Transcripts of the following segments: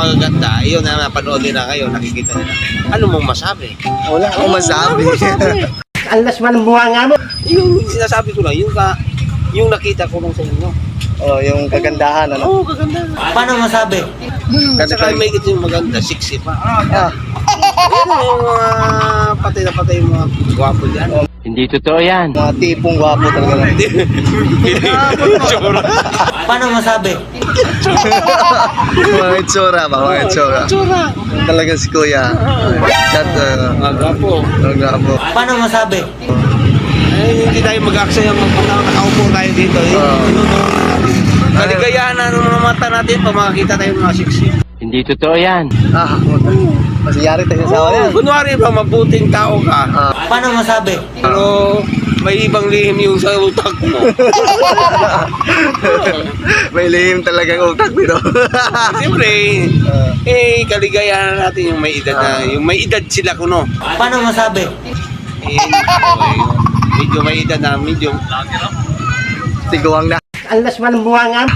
magaganda, yun na napanood nila ngayon, nakikita nila. Ano mong masabi? Wala akong masabi. Alas man ang bunga nga mo. Yung sinasabi ko lang, yung nakita ko lang sa inyo. Oh, yung kagandahan, ano? Oo, kaganda. Paano masabi? Saka may ito yung maganda, sexy pa. Ah, Ano yung mga patay na patay yung mga gwapo dyan? Hindi totoo yan. mga tipong gwapo talaga. Tsura. Paano masabi? Mga itsura ba? Mga itsura. Tsura. Talaga si Kuya. Chat, Mga gwapo. gwapo. Paano masabi? Ay, hindi tayo mag-aksaya nakaupo tayo dito. Kaligayahan na ng mga mata natin pag makakita tayo ng mga sexy. Hindi totoo yan. Ah, masiyari tayo sa yan. Kunwari ba, mabuting tao ka. Paano masabi? Pero may ibang lihim yung sa utak mo. May lihim talagang utak dito. Siyempre, kaligayahan natin yung may edad na, yung may edad sila kuno. Paano masabi? Medyo may edad na, medyo. Tiguang na. Alas man ang bunga nga mo.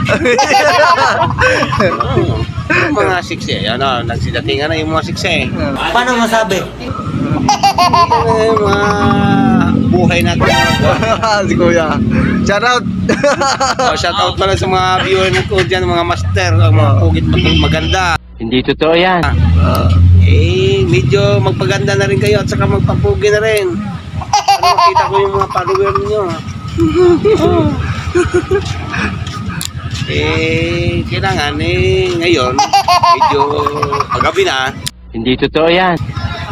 Yung mga siksi, ano, nagsidatingan na yung mga siksi. Paano masabi? Yung mga buhay natin. Si Kuya. Shout out. Shout out pala sa mga viewer ko dyan, mga master, ang mga pugit maganda. Hindi totoo yan. Medyo magpaganda na rin kayo at saka magpapugi na rin. Ano, kita ko yung mga follower niyo. Kailangan ngayon, medyo paggabi na, Hindi totoo yan.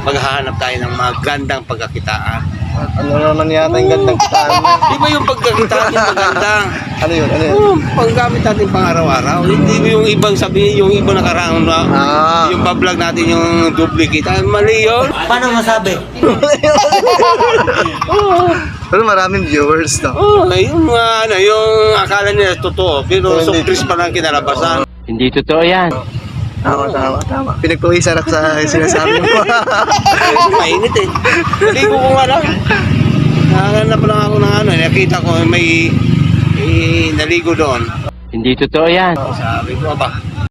maghahanap tayo ng magandang pagkakitaan. Ano naman yata yung gandang kitaan mo? Di ba yung pagkakitaan yung maganda? Ano yun? Ano yun? Paggamit natin pang araw-araw. Hindi mo yung ibang sabihin, yung ibang nakaraang na, yung pa-vlog natin yung duplicate. Mali yun. Paano masabi? Pero maraming viewers, no? Yung yung akala nila totoo, pero surprise pa lang kinalabasan. Hindi totoo yan. Tama. Pinagpawisan ako sa sinasabi mo. Mainit eh. Naligo ko nga lang. Nakahanap lang ako ng nakita ko may naligo doon. Hindi totoo yan. Sabi ko ba,